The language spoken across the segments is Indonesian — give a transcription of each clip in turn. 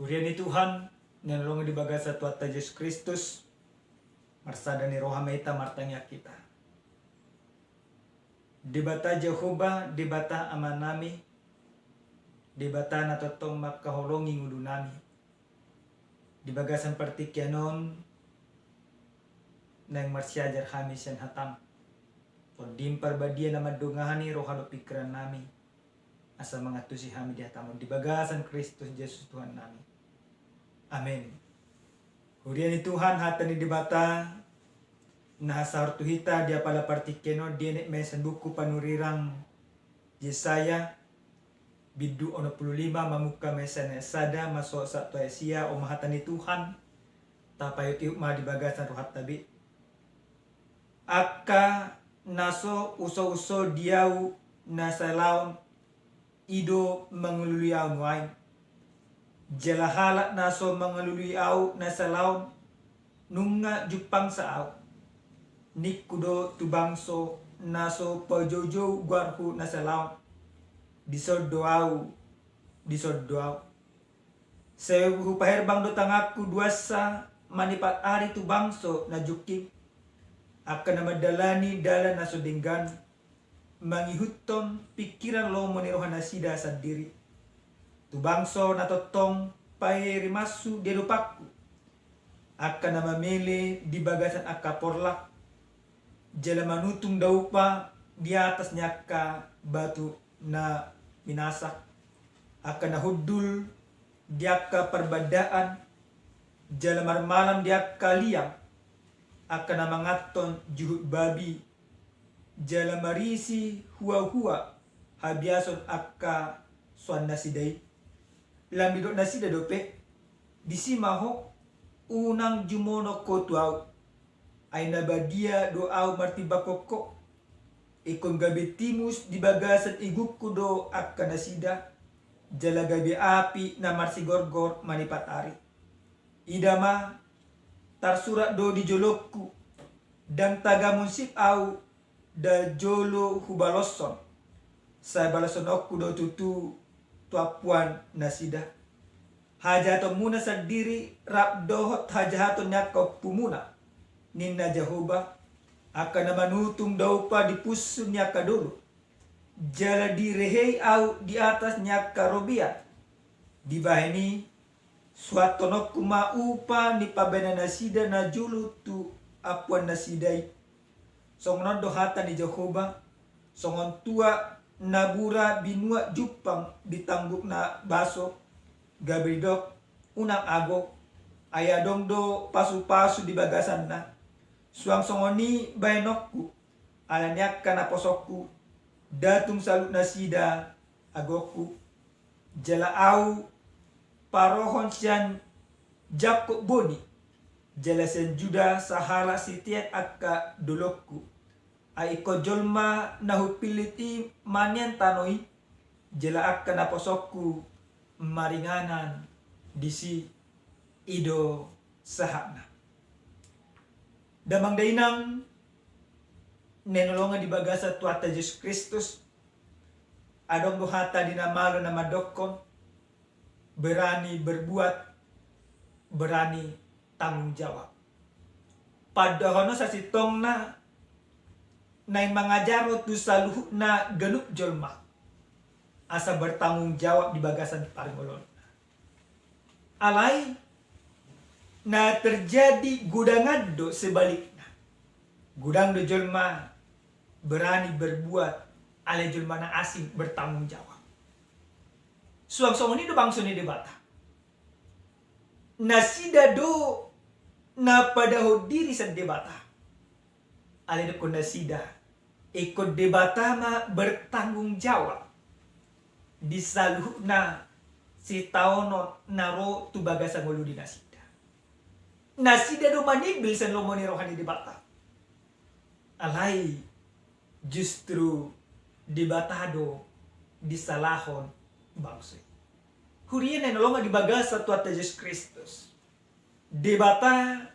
Urian ni Tuhan, nanulungan di baga sa tuwata Yesus Kristus, marsada ni roha meta martanya kita. Dibata Jehovah, dibata aman nami, dibata na totong makahulungi ngulo nami. Dibaga sa partikyanon, nang marsyajar kami siyan hatam. O dim parbadia na madungahan ni roha do pikiran nami. Asa mga tusi kami di hatamon. Dibagasan Kristus Jesus Tuhan nami. Amen. Hurian ni Tuhan hata ni dibata nasa hortuhita dia pala partikeno dia may buku panurirang Yesaya bidu 65 mamuka may sada masuk sa tuasia o mahata ni Tuhan tapayot iuk madibagasan rohat tabi akka naso uso-uso diau nasa laon ido mangluluyaw nuay jalahala naso mangluluyaw nasa laon nunga jupang saaw nikudo tubangso naso pajojo guarhu nasa laon disodoaw sewu paherbang do tangaku duasa manipat ari tubangso na juking akan namadalani dala naso denggan mangihuton pikiran lo menirohan nasida sa diri tubangso na totong paherimasu delupaku akan namamele di bagasan akaporlak jala manutung daupa di atas nyaka batu na minasak akan nahudul diaka perbadaan jala marmalam diaka liang akan namangaton juhud babi jala marisi hua-hua habiason akka suan nasidai lambidok nasida dope disimaho unang jumono kotuau ay nabadia doaw martibakoko ikon gabi timus di bagasan igukku do akka nasida jala gabi api na marsigorgor manipat ari idama tarsurat do di jolokku dan tagamun sip au da jolo hubalosson sa balasonokku do tutu tuapuan nasida hajato muna sa diri rap dohot hajato nyakau pumuna ninna Jehovah akan namanutung daw pa di puso niya kadulu jala direhei au di atas niya karobia di bahini suatonok kumaupa ni pabena nasida na julu tu apuan nasidai songon dohata ni Jehovah songon tua nabura binua jupang ditangguk na baso gabridok unang ago ayadong do pasu-pasu di bagasan na suang songoni bainokku alanyak kana posokku datung salut nasida agoku jala au parohon sian jakko boni jala sen juda sahala sitiat akka dolokku aiko jolma nahu piliti manian tanoi jala akka na posokku maringanan disi ido sahana damang dainang nenolongan di bagasa tuata Yesus Kristus adong buhata dinamalo na madokon berani berbuat berani tanggung jawab padahono sa sitong na mangajaro tu saluh na galup jolma asa bertanggung jawab di bagasan paringolon alai na terjadi gudangan do sebaliknya gudang do jolma berani berbuat ale jolma na asing bertanggung jawab suang ini do bangso ni debata nasida do na padaho diri sa debata ale do nasida ikut debata ma bertanggung jawab disaluh na si taono naro tu bagasa ngulu di nasida nasida do manibil san lomoni rohani debata alai justru debata do disalahon bangsa hurian na nolonga di bagasa tuata Yesus Kristus debata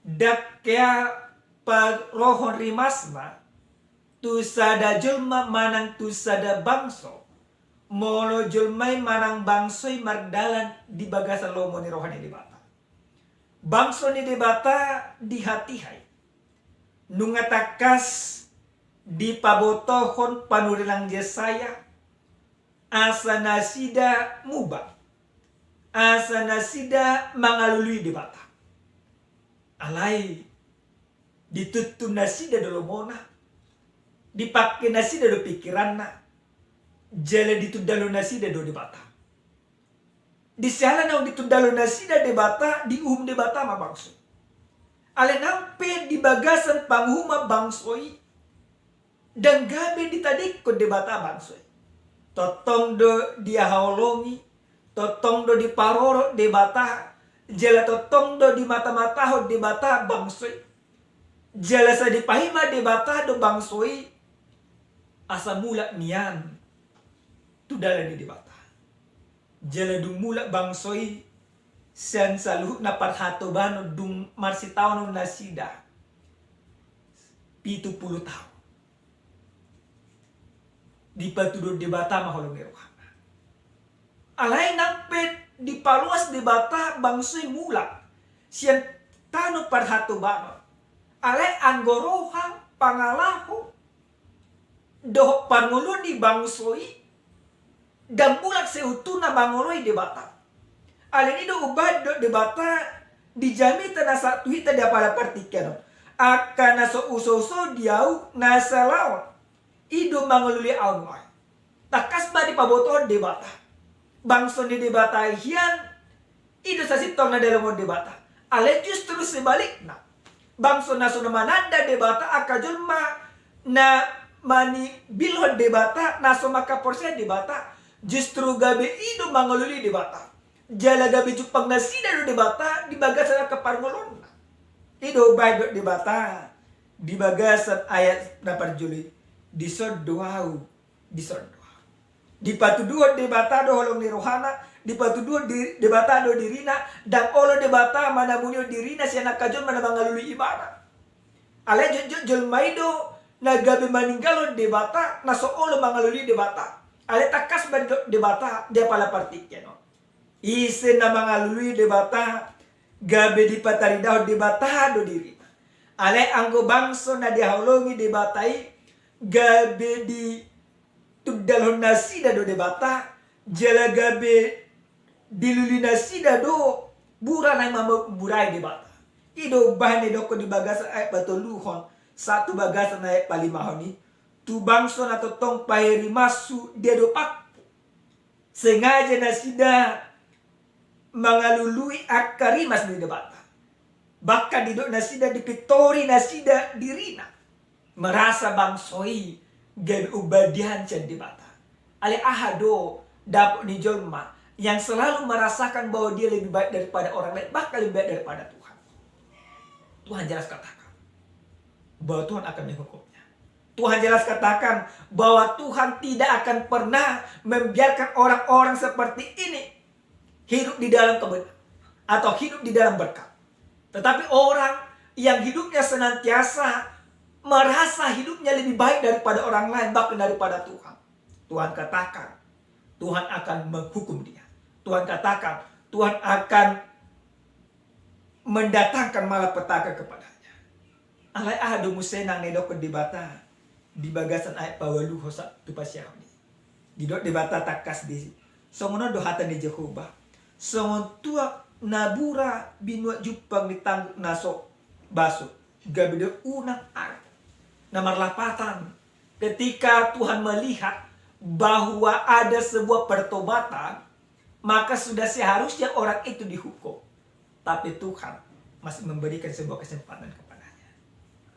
dak kaya pag rohon rimasma tu sada jelma manang tu sada bangso Molo julmay manang bangsoy mardalan di bagasan lomo ni rohani di bata. Bangso ni di bata di hatihay. Nungatakas di pabotohon panurilang Yesaya. Asa nasida muba. Asa nasida mangalului di bata. Alay ditutun nasida do lomona. Dipakai nasida do pikiranna. Jala ditudalo nasida do di bata. Di sialan ang ditudalo nasida di bata, di di bata mabangsoy. Alenampe di bagasan panghuma bangsoy, dan gabi ditadik ko di bata bangsoy. Totong do di haolongi, totong do di paroro di bata, jala totong do di mata-mataho di bata bangsoy. Jala sa di pahima di bata do bangsoy, asa mula niyan. Tudala di bata. Jala dumula bangsoy sen saluh na parhato bano dung marsitaw no nasida 70 taon. Di patudod di bata maholong erohana. Alay nampet di paluas di bata bangsoy mula siyan tano parhato bano. Alay anggoroha pangalaho doh pangulo di bangsoy dan mulak seutuh na bangoloy di bata. Alin ido ubad do di bata dijami tanasa tuhita dia pala partikan. Akan naso uso-uso diau nasa lawan. Ido mangoluli aunway. Takas ba di pabotohon di bata. Bangso ni di bata hiyan. Ido sa sitong na dalawang di bata. Alin justru sebaliknya. Bangso naso na mananda di bata akajulma na mani bilhon di bata naso makaporsia di bata. Justru gabi ido mangoluli di bata. Jala gabi jupang nasida do di bata di bagasan kaparngolon. Ido bayo di bata di bagasan ayat na parjuli di sordoau di sordoau. Di patuduh di bata do holong ni rohana, di patuduh di bata do dirina dan olo di bata mana munyo dirina siya nakajon mana mangaluli ibadah. Ale jol maido na gabi maninggalon di bata na so olo mangaluli di bata. Ale takas ba di bata dia pala partikyan no. Ise na mga lului di bata gabi di pataridaw di bata do diri. Ale anggo bangso na dihaulongi di batai gabi di tudalhon nasida do di bata jala gabi diluli nasida do bura na maburay di bata. Ido bahan do ko di bagasan ay patuluhon satu bagasan ay palimahon ni tu bangso na totong pahirimasu dia dopak sengaja nasida mangalului akarimas di debata bahkan didok nasida dipitori nasida dirina merasa bangsoi gabi ubadian can debata ale ahado dapok ni jolma yang selalu merasakan bahwa dia lebih baik daripada orang lain bahkan lebih baik daripada Tuhan. Tuhan jelas katakan bahwa Tuhan akan menghukumnya. Tuhan jelas katakan bahwa Tuhan tidak akan pernah membiarkan orang-orang seperti ini hidup di dalam kebenaran atau hidup di dalam berkat. Tetapi orang yang hidupnya senantiasa merasa hidupnya lebih baik daripada orang lain bahkan daripada Tuhan. Tuhan katakan Tuhan akan menghukum dia. Tuhan katakan Tuhan akan mendatangkan malapetaka kepadanya. Alay ahado musenang nedok di bata di bagasan ayat pawalu hosa tupasyaw ni. Didot di bata takas di. Songono dohatan di Jehovah. Songon tua nabura binua jupang ditangguk naso baso. Gabi de unang ar. Namarlapatan. Ketika Tuhan melihat bahwa ada sebuah pertobatan, maka sudah seharusnya orang itu dihukum. Tapi Tuhan masih memberikan sebuah kesempatan kepadanya.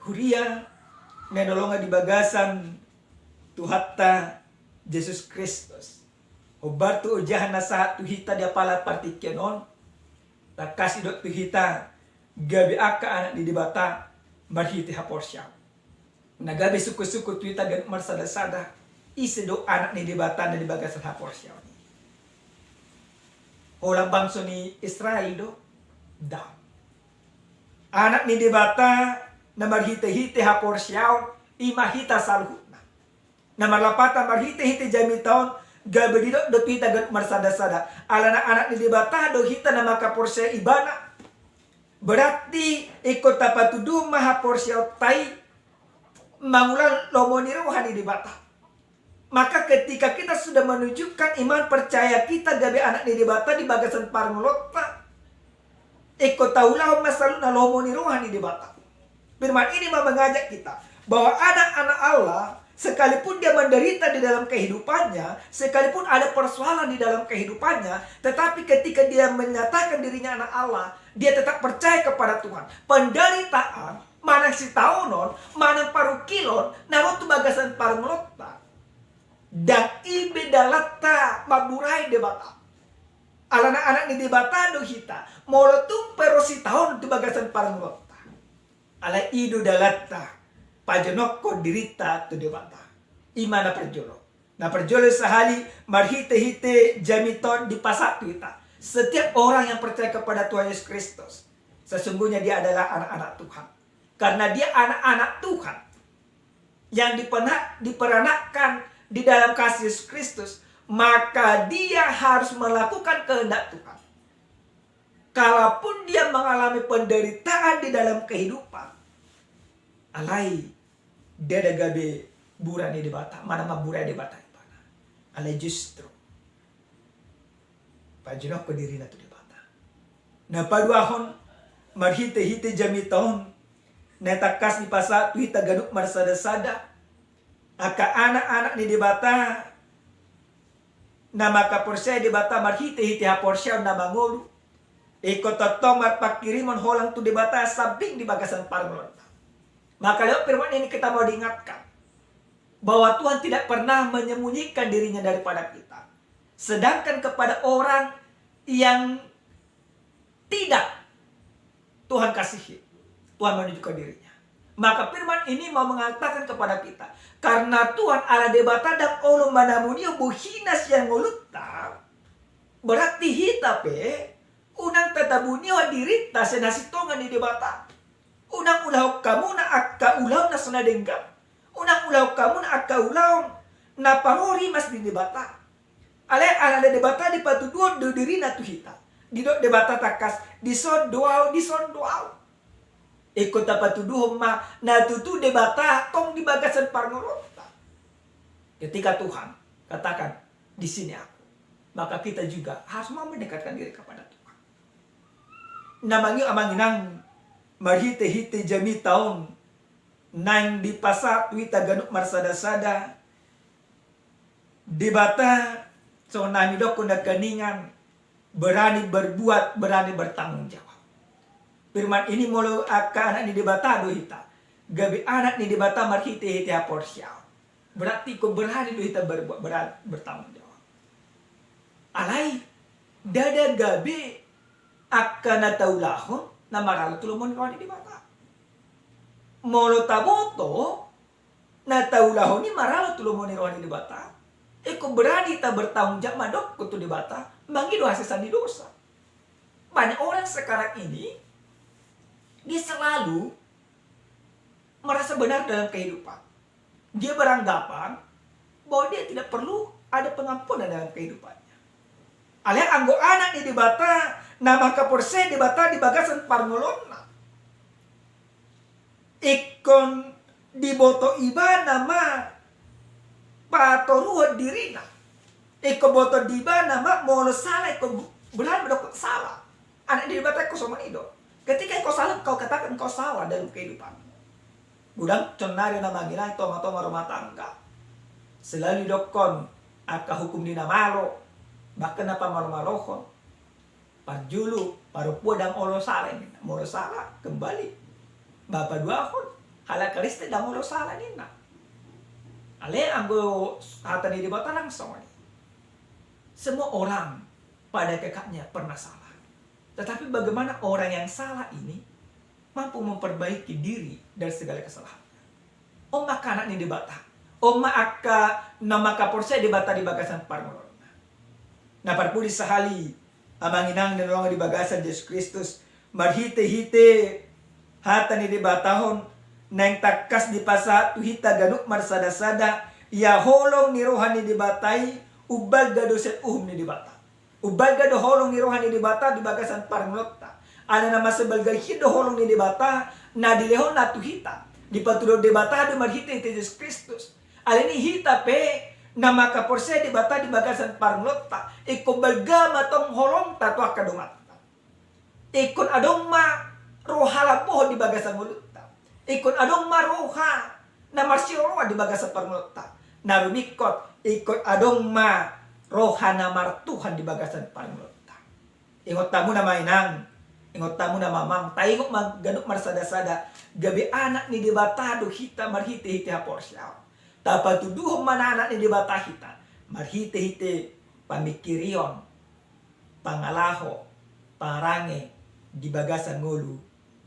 Huria menolongan di bagasan Tuhatta Yesus Kristus. Obartu ujahan na saat tuhita dia pala partikyanon. Takasi dot tuhita gabi aka anak di dibata marhiti haporsya. Nagabi suku-suku tuhita gan marsada-sada isi do anak ni dibata na di bagasan haporsya. Orang bangsa ni Israel do daw. Anak ni dibata na marhite-hite haporsyaw imahita salhutna. Na marlapata marhite-hite jami taon Gabe di do pita gan marsada-sada. Alana-anak ni dibata do hita na makaporsya ibana. Berarti ikut tapatudu maha porsya tai mangulan lomoni rohani dibata. Maka ketika kita sudah menunjukkan iman percaya kita gabe anak ni dibata di bagasan parngolota. Ikut taulah masaluna lomoni rohani dibata. Firman ini mengajak kita bahwa anak-anak Allah, sekalipun dia menderita di dalam kehidupannya, sekalipun ada persoalan di dalam kehidupannya, tetapi ketika dia menyatakan dirinya anak Allah, dia tetap percaya kepada Tuhan. Penderitaan, mana si taonon, mana parukilon, narotu bagasan parmelota, dan ibe dalata maburai debata. Alana-anak ni debata do hita, molotung perosi tahun di bagasan parmelota. Ala idu dalata pajonok ko dirita tu debata imana perjolo na perjolo sahali marhite-hite jamiton di pasak kita. Setiap orang yang percaya kepada Tuhan Yesus Kristus sesungguhnya dia adalah anak-anak Tuhan, karena dia anak-anak Tuhan yang diperanakkan di dalam kasih Yesus Kristus, maka dia harus melakukan kehendak Tuhan. Kalaupun dia mengalami penderitaan di dalam kehidupan, alai dia ada gabe burani di bata, mana maburai di bata ipana. Alai justru pajunok pendiri natu di bata. Na paduahon marhite-hite jami tahun na takas ni pasa tuita ganuk marsada-sada. Aka anak-anak ni di bata na makaporsya di bata marhite-hite haporsya na mangolu. Ikut tomat pakirimon holang tu debata sabing di bagasan parmelota. Maka lewat firman ini kita mau diingatkan bahwa Tuhan tidak pernah menyembunyikan dirinya daripada kita. Sedangkan kepada orang yang tidak Tuhan kasihi, Tuhan menunjukkan dirinya. Maka firman ini mau mengatakan kepada kita, karena Tuhan ala debata dan olo manamunio buhinas yang nguluta, berarti hitape unang tatabunio dirita senasitongan di debata. Unang ulaw kamu na akka ulaw na sunadengga. Unang ulaw kamu na akka ulaw na pangori mas di debata. Ale ala debata di patuduan do diri na tuhita. Di do debata takas di son doaw. Ikut patuduhom ma na tutu debata tong di bagasan parngorota. Ketika Tuhan katakan di sini aku, maka kita juga harus mau mendekatkan diri kepada Tuhan. Namanya amanginang marhite-hite jami taon nang di pasa tuita ganuk marsada-sada di bata so nami dok na kaningan berani berbuat, berani bertanggung jawab. Firman ini mulu aka anak ni di bata do hita gabi anak ni di bata marhite-hite aporsya, berarti ko berani do hita berbuat, bertanggung jawab. Alai dada gabi akan nataulahon na maralo tulumon kawani di bata. Molo taboto nataulahon ni maralo tulumon kawani di bata. Eko berani ta bertanggung jawab madok kutu di bata, mangido hasisan di dosa. Banyak orang sekarang ini dia selalu merasa benar dalam kehidupan. Dia beranggapan bahwa dia tidak perlu ada pengampunan dalam kehidupannya. Alias anggo anak ni di bata nama kaporse di bata di bagasan parngolonna. Ikon di boto iba nama patoruh dirina. Iko boto di iba nama molo salah iko benar bedok salah. Anak di bata ko sama ido. Ketika kau salah kau katakan kau salah dalam kehidupan. Budang cenari nama gila toma-toma rumah tangga. Selalu dokon aka hukum dina malo. Bahkan apa malo-malohon. Parjulu, paru podang olo salah ini, molo salah kembali. Bapak dua akun, halak kariste dang olo salah nina. Ale anggo hata ni di bata langsung. Semua orang pada kakaknya pernah salah. Tetapi bagaimana orang yang salah ini mampu memperbaiki diri dari segala kesalahan. Oma kanak ni di bata. Oma akka nama kaporsa di bata di bagasan parmolona. Na parpuli sahali amanginang nanong di bagasan Yesus Kristus marhite-hite hata ni di batahon nang takas di pasa tuhita ganuk marsada-sada ya holong ni rohani di batai ubal gado set ni di bata. Ubal gado holong ni rohani di bata di bagasan paranglotta. Ana nama sebagai hido holong ni di bata na dilehon na tuhita. Di patulo di bata do marhita iti Jesus Kristus. Alini hita pe na makaporse di bata di bagasan paranglotta. Iko balga matong holong tatwa kadumatta. Ikon adong ma roha lapo di bagasan mulutta. Ikon adong ma roha na marsioroa di bagasan paranglotta. Narumikot ikon adong ma roha na martuhan di bagasan paranglotta. Ingot tamu na mainang, ingot tamu na mamang, tayo magganok marsada-sada, gabi anak ni dibatado hita marhite-hite haporsyaw. Tapatuduhong mananak ni dibata hita, marhite-hite pamikirion, pangalaho, parange, di bagasan ngulu,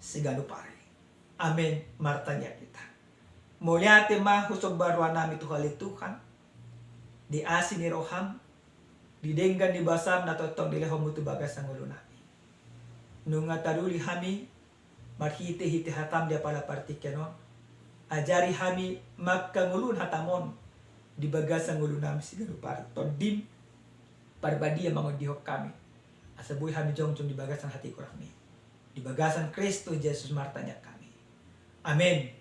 sigano pare. Amen, martanya kita. Mulyate mahusog barwa nami tuhalituhan, di asin ni roham, di denggan di basam na totong dilehom mutu bagasan ngulu nami. Nunga taruli hami, marhite-hite hatam dia pala partikenon, ajari hami magkangulun hatamon, di bagasan ngulu nami sigano pare. Tondim, parbadia mangudihok kami. Asabuhi hami jongjong di bagasan hati kurami. Di bagasan Kristus Yesus martanya kami. Amin.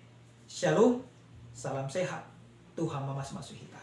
Shalom. Salam sehat. Tuhan mamas masuhita.